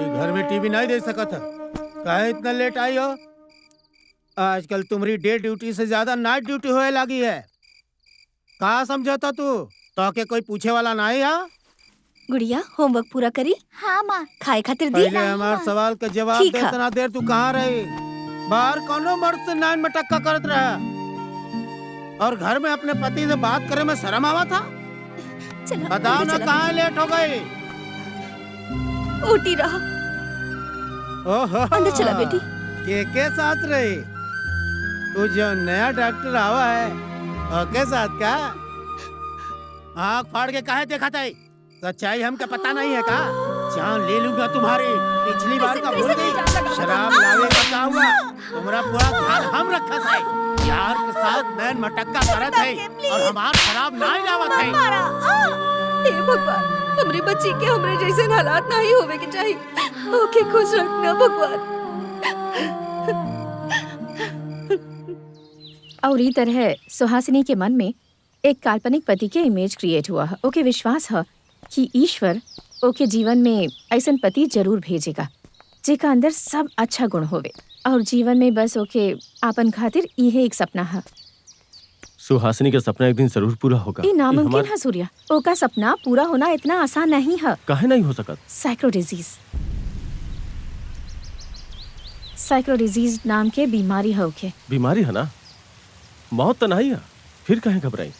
ये घर में टीवी नहीं दे सकत है। काहे इतना लेट आई हो? आजकल तुम्हारी डे ड्यूटी से ज्यादा नाइट ड्यूटी होए लगी है। कहा समझौता तू? तो के कोई पूछे वाला नहीं है? गुड़िया होमवर्क पूरा करी? हाँ माँ। खाए खातिर दी? पहले हमारे सवाल का जवाब ठीक दे। है। इतना देर तू कहाँ रही? बाहर कौनो मर्द से नाइन में टक्का करत रहा और घर में अपने पति से बात करे में शर्म आवा था? बताओ ना कहाँ लेट हो गई? उठी रहा। ओहो, अंदर चला बेटी। के साथ रही? तू जो नया डॉक्टर आवा है ओके साथ क्या? आँख फाड़ के काहे देखा था? सच्चाई हमका पता नहीं है का? जान ले लूंगा तुम्हारी। पिछली बार का भूल गई? शराब लावे का क्या हुआ? तुम्हारा पूरा ध्यान हम रखा था। यार के साथ नैन मटक्का करत है और हमार शराब नहीं लावत है। हे भगवान, हमरे बच्ची के हमरे जैसे हालात नहीं होवे के चाहिए। ओके खुश रखना भगवान। और ई तरह सुहासिनी के मन में एक काल्पनिक पति के इमेज क्रिएट हुआ है। ओके विश्वास है कि ईश्वर ओके जीवन में ऐसा पति जरूर भेजेगा जेका अंदर सब अच्छा गुण होवे और जीवन में बस ओके आपन खातिर यही एक सपना है। सुहासिनी का सपना एक दिन जरूर पूरा होगा। ये नामुमकिन है सूर्या। ओका सपना पूरा होना इतना आसान नहीं है। काहे नहीं हो सकत? साइक्रो डिजीज नाम के बीमारी है ओके। बीमारी है ना? मौत तो नहीं है, फिर काहे घबराई?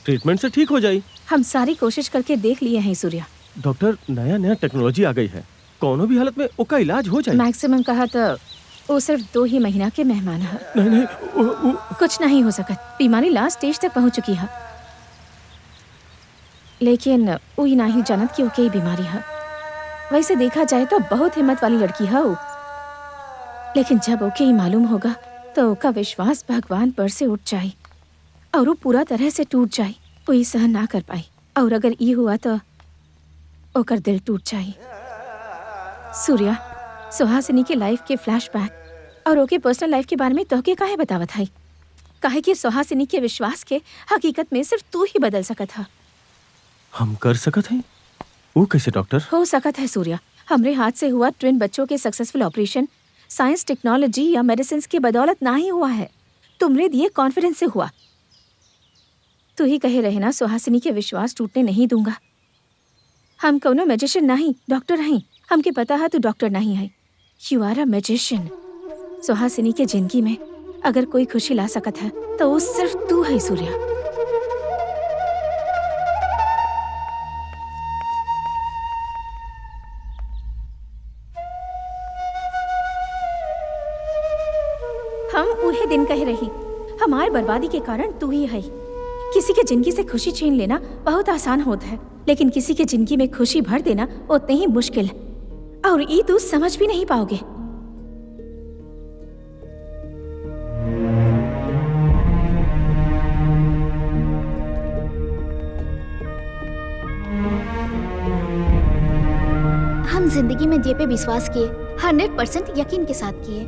ट्रीटमेंट से ठीक हो जाई। हम सारी कोशिश करके देख लिए हैं सूर्या। डॉक्टर, नया टेक्नोलॉजी आ गई है, कोनो भी हालत में ओका इलाज हो जाए। मैक्सिमम कहा तो वो सिर्फ 2 ही महीना के मेहमान है। नहीं, कुछ नहीं हो सकत। बीमारी लास्ट स्टेज तक पहुंच चुकी है, लेकिन वो ही नहीं जानत कि ओके बीमारी है। वैसे देखा जाए तो बहुत हिम्मत वाली लड़की है वो, लेकिन जब ओके ही मालूम होगा तो ओका विश्वास भगवान पर से उठ जाए और वो पूरा तरह से टूट जाए। वो ये सहन ना कर पाई और अगर ये हुआ तो ओकर दिल टूट जाए। सूर्या, सुहासिनी के लाइफ के फ्लैशबैक और ओके पर्सनल लाइफ के बारे में तोहके काहे बतावत है? काहे कि सुहासिनी के विश्वास के हकीकत में सिर्फ तू ही बदल सकत है। हम कर सकत हैं? वो कैसे डॉक्टर? हो सकत है सूर्या। हमरे हाथ से हुआ ट्विन बच्चों के सक्सेसफुल ऑपरेशन साइंस, टेक्नोलॉजी या मेडिसिन की बदौलत ना ही हुआ है, तुमरे दिए कॉन्फिडेंस से हुआ। तू ही कहे रहे ना, सुहासिनी के विश्वास टूटने नहीं दूंगा। हम कोनो मैजिशियन नहीं, डॉक्टर हैं। हमके पता है तू डॉक्टर नहीं है, you are a magician. Suhasini के जिंदगी में अगर कोई खुशी ला सकत है तो वो सिर्फ तू है सूर्या। हम उहे दिन कह रही, हमारे बर्बादी के कारण तू ही है। किसी के जिंदगी से खुशी छीन लेना बहुत आसान होता है, लेकिन किसी के जिंदगी में खुशी भर देना उतने ही मुश्किल है, और ये तू समझ भी नहीं पाओगे। हम जिंदगी में जे पे विश्वास किए 100% यकीन के साथ किए।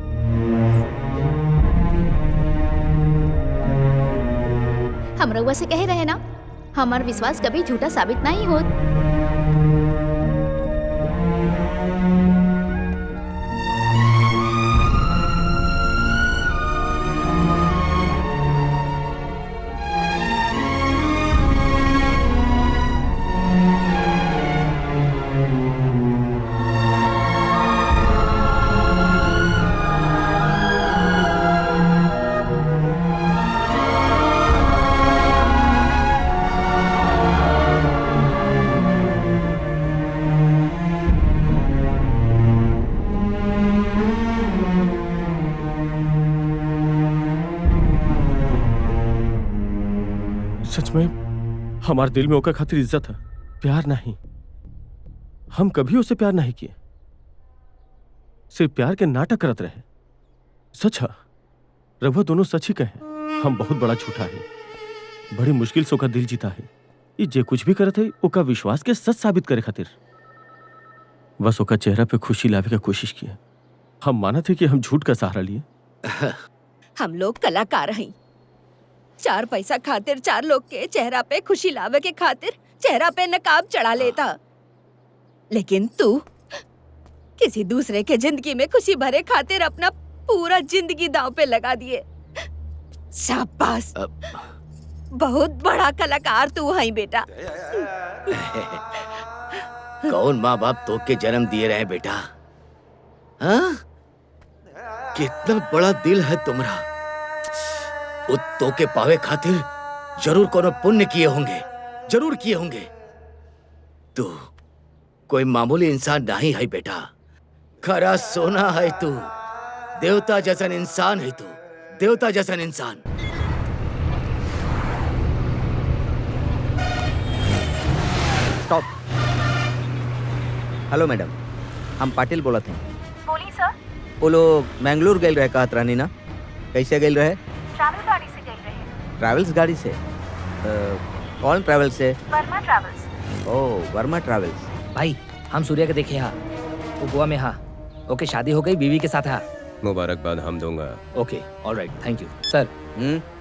हम रउआ से कहे रहे ना, हमारा विश्वास कभी झूठा साबित नहीं होत। सच में हमारे दिल में ओका खातिर इज्जत है, प्यार नहीं। हम कभी उसे प्यार नहीं किए, सिर्फ प्यार के नाटक करत रहे। सच है, रघुआ दोनों सच ही कहे। हम बहुत बड़ा झूठा है, बड़ी मुश्किल से ओका दिल जीता है। ये जे कुछ भी करत है ओका विश्वास के सच साबित करे खातिर। बस ओका चेहरा पे खुशी लावे का कोशिश किया। हम माना थे कि हम झूठ का सहारा लिए। हम लोग कलाकार हैं। 4 पैसा खातिर 4 लोग के चेहरा पे खुशी लावे के खातिर चेहरा पे नकाब चढ़ा लेता, लेकिन तू किसी दूसरे के जिंदगी में खुशी भरे खातिर अपना पूरा जिंदगी दांव पे लगा दिए। शाबाश, बहुत बड़ा कलाकार तू है बेटा। कौन माँ बाप तो के जन्म दिए रहे बेटा? हाँ? कितना बड़ा दिल है तुम्हारा। वो तो के पावे खातिर जरूर कोनो पुण्य किए होंगे, जरूर किए होंगे। तू कोई मामूली इंसान नहीं है बेटा, खरा सोना है तू। देवता जैसन इंसान है तू, देवता जैसन इंसान। स्टॉप। हेलो मैडम, हम पाटिल बोलत हैं। बोली सर। वो लोग मैंगलोर गए रहे कहत रहनी ना, कैसे गए रहे? ट्रैवल गाड़ी से गई रहे। ट्रैवल्स गाड़ी से? कौन ट्रैवल से? वर्मा ट्रैवल्स। ओह, वर्मा ट्रैवल्स। भाई हम सूर्या के देखे हा, वो गोवा में हा। ओके, शादी हो गई, बीवी के साथ हा। मुबारकबाद हम दूंगा। ओके, ऑलराइट, थैंक यू सर।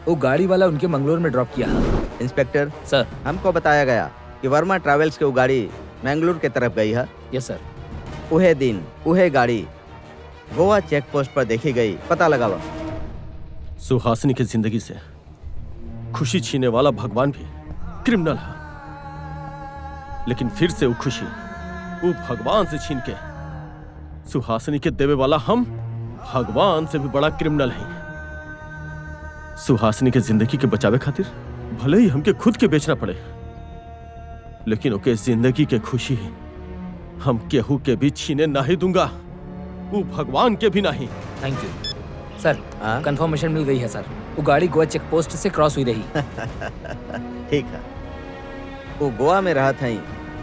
वो गाड़ी वाला उनके मंगलोर में ड्रॉप किया हा। इंस्पेक्टर सर, हमको बताया गया कि वर्मा ट्रैवल्स की वो गाड़ी मैंगलोर के तरफ गई है। यस सर। उहे दिन उहे गाड़ी गोवा चेक पोस्ट पर देखी गई, पता लगावा। सुहासिनी की जिंदगी से खुशी छीने वाला भगवान भी क्रिमिनल है, लेकिन फिर से वो खुशी वो भगवान से छीन के सुहासिनी के देवे वाला हम भगवान से भी बड़ा क्रिमिनल है। सुहासिनी के जिंदगी के बचावे खातिर भले ही हमके खुद के बेचना पड़े, लेकिन ओके जिंदगी के खुशी हम केहू के भी छीने नहीं दूंगा, वो भगवान के भी नहीं। Thank you sir. कंफर्मेशन मिल गई है सर, वो गाड़ी गोवा चेक पोस्ट से क्रॉस हुई रही। ठीक है, वो गोवा में रहा था,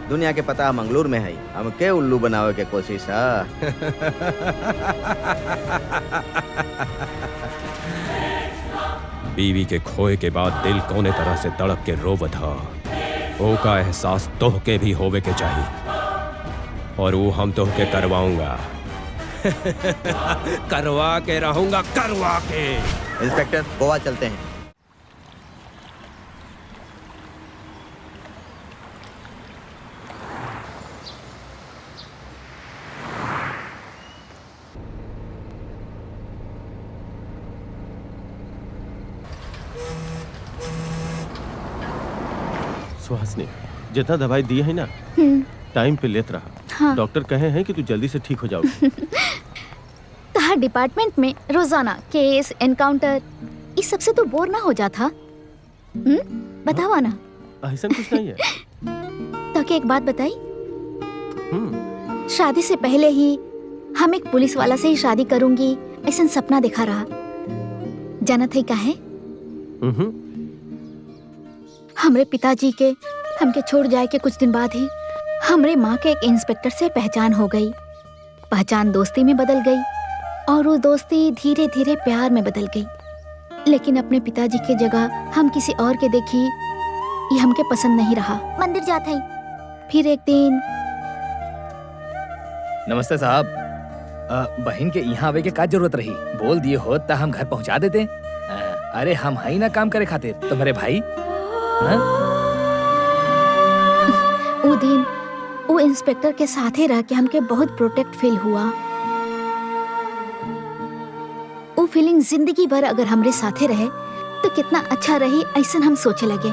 दुनिया के पता मंगलूर में है। हम के उल्लू बनावे के कोशिश है। बीवी के खोए के बाद दिल कोने तरह से तड़प के रोवत था। ओ का एहसास तोह के भी होवे के चाहिए, और वो हम तोह के करवाऊंगा। करवा के रहूंगा, करवा के। इंस्पेक्टर, गोवा चलते हैं। सुहासिनी, जितना दवाई दी है ना टाइम पे लेत रहा। हाँ। डॉक्टर कहे हैं कि तू जल्दी से ठीक हो जाओगी। तहार डिपार्टमेंट में रोजाना केस एनकाउंटर इस सब से तो बोर ना हो जाता? बतावा ना। ऐसा कुछ नहीं है। तो क्या एक बात बताई, शादी से पहले ही हम एक पुलिस वाला से ही शादी करूंगी ऐसा सपना दिखा रहा। जानत है काहे? हमरे पिताजी के हमके छोड़ जाए के कुछ दिन बाद ही हमरे माँ के एक इंस्पेक्टर से पहचान हो गई। पहचान दोस्ती में बदल गई और वो दोस्ती धीरे धीरे प्यार में बदल गई। लेकिन अपने पिताजी के जगह हम किसी और के देखी, ये हमके पसंद नहीं रहा। मंदिर जाते ही फिर एक दिन। नमस्ते साहब, बहन के यहाँ आवे के का जरूरत रही? बोल दिए हो तो हम घर पहुँचा देते। अरे हम हाई ना काम करे खातिर तुम्हारे भाई। वो दिन वो इंस्पेक्टर के साथ ही रह के हमके बहुत प्रोटेक्ट फील हुआ। वो फीलिंग जिंदगी भर अगर हमरे साथे रहे तो कितना अच्छा रही, ऐसा हम सोचे लगे।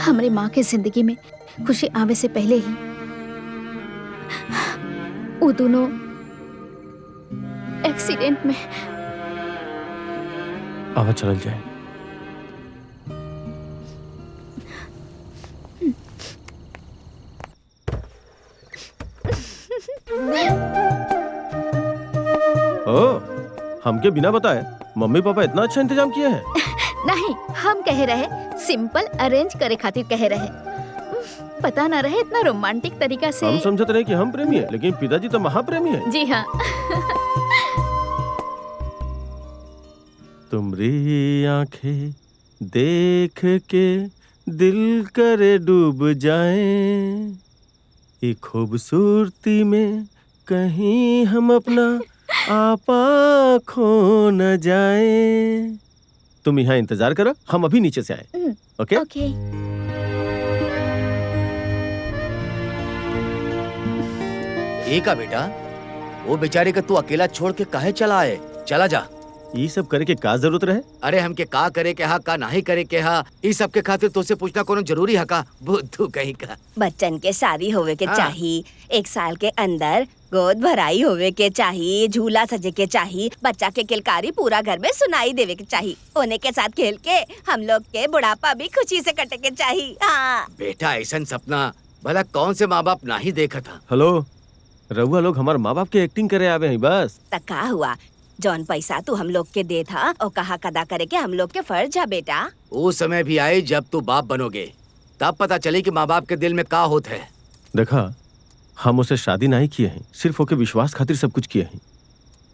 हमरे माँ के जिंदगी में खुशी आवे से पहले ही वो दोनों एक्सीडेंट में। आवा चल जाए। ओ, हमके बिना बताए मम्मी पापा इतना अच्छा इंतजाम किए हैं? नहीं, हम कह रहे सिंपल अरेंज करे खातिर कह रहे। पता ना रहे इतना रोमांटिक तरीका से। हम समझते रहे कि हम प्रेमी हैं, लेकिन पिताजी तो महाप्रेमी हैं। जी हाँ। तुम्हारी आंखें देख के दिल करे डूब जाए, ये खूबसूरती में कहीं हम अपना आपा खो न जाए। तुम यहाँ इंतजार करो, हम अभी नीचे से आए। ओके? ओके। एक बेटा, वो बेचारे का तू अकेला छोड़ के काहे चला आए? चला जा। ये सब करे के का जरूरत रहे? अरे हमके का करे के हा, का नहीं करे के हा, इस सब के खातिर तुझसे पूछना कोनो जरूरी है का? बुद्धू कहीं का। बच्चन के शादी होवे के हाँ। चाहिए, 1 साल के अंदर गोद भराई होवे के चाहिए, झूला सजे के चाहिए, बच्चा के किलकारी पूरा घर में सुनाई देवे के चाहिए, उन्हें के साथ खेल के हम लोग के बुढ़ापा भी खुशी से कटे के चाहिए। हाँ। बेटा ऐसा सपना भला कौन से माँ बाप नहीं देखा था? हेलो, रउआ लोग हमारे माँ बाप के एक्टिंग करे आवे हैं बस। तका हुआ जौन पैसा तू हम लोग के दे था और कहा कदा करे के हम लोग के फर्ज है बेटा। वो समय भी आए जब तू बाप बनोगे, तब पता चले कि माँ बाप के दिल में का होता है। देखा, हम उसे शादी नहीं किए हैं, सिर्फ ओके विश्वास खातिर सब कुछ किए हैं।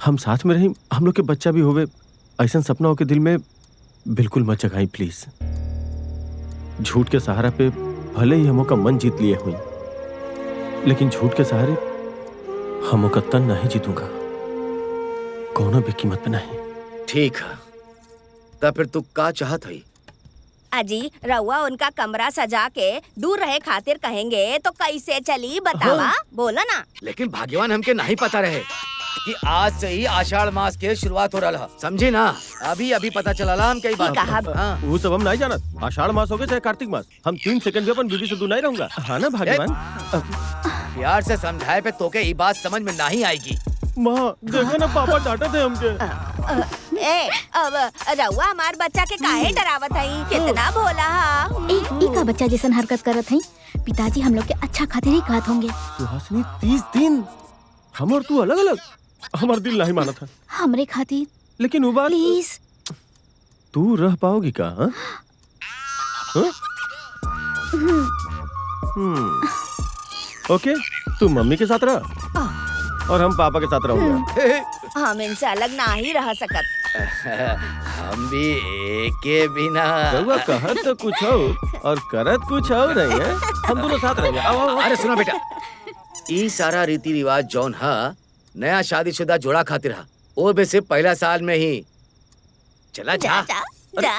हम साथ में रही, हम लोग के बच्चा भी होवे, ऐसा सपना ओके दिल में बिल्कुल मत जगाई प्लीज। झूठ के सहारा पे भले ही हमों का मन जीत लिए हुई, लेकिन झूठ के सहारे हमों का तन नहीं जीतूंगा, कोनो भी कीमत पे नहीं। ठीक है, तब फिर तू का चाहत है? अजी रउआ उनका कमरा सजा के दूर रहे खातिर कहेंगे तो कैसे चली बतावा? बोला ना। लेकिन भाग्यवान हमके नहीं पता रहे कि आज से ही आषाढ़ मास के शुरुआत हो रहा, समझे ना? अभी अभी पता चला हम कई बार। हाँ। वो सब हम नहीं जानत। आषाढ़ मास हो गए चाहे कार्तिक मास, हम 3 सेकंड भी अपन बीवी से दूर नहीं रहूंगा। हाँ ना भाग्यवान? प्यार से समझाए पे तोके ये बात समझ में नहीं आएगी। माँ देखो ना, पापा डांटे थे हमके। ए अब रउआ हमार बच्चा के काहे डरावत हई? कितना भोला हा। एक का बच्चा जैसन हरकत करत हई। पिताजी हम लोग के अच्छा खातिर ही कहत होंगे। सुहासिनी 30 दिन हम और तू अलग अलग, हमारा दिल नहीं माना था। हमरे खातिर लेकिन वो बात, प्लीज। तू रह पाओगी का? हाँ? हाँ? ओके, तू मम्मी के साथ रह और हम पापा के साथ रहूंगा। हम इनसे अलग ना ही रह सकत। हम भी एक के बिना। रउआ कहत तो कुछ हो और करत कुछ और नहीं है। हम दोनों साथ रहेंगे। आओ, आओ, आओ। अरे सुनो बेटा, ये सारा रीति रिवाज जौन है नया शादीशुदा जोड़ा खातिर है, वो भी सिर्फ पहला साल में ही। चला जा। जा।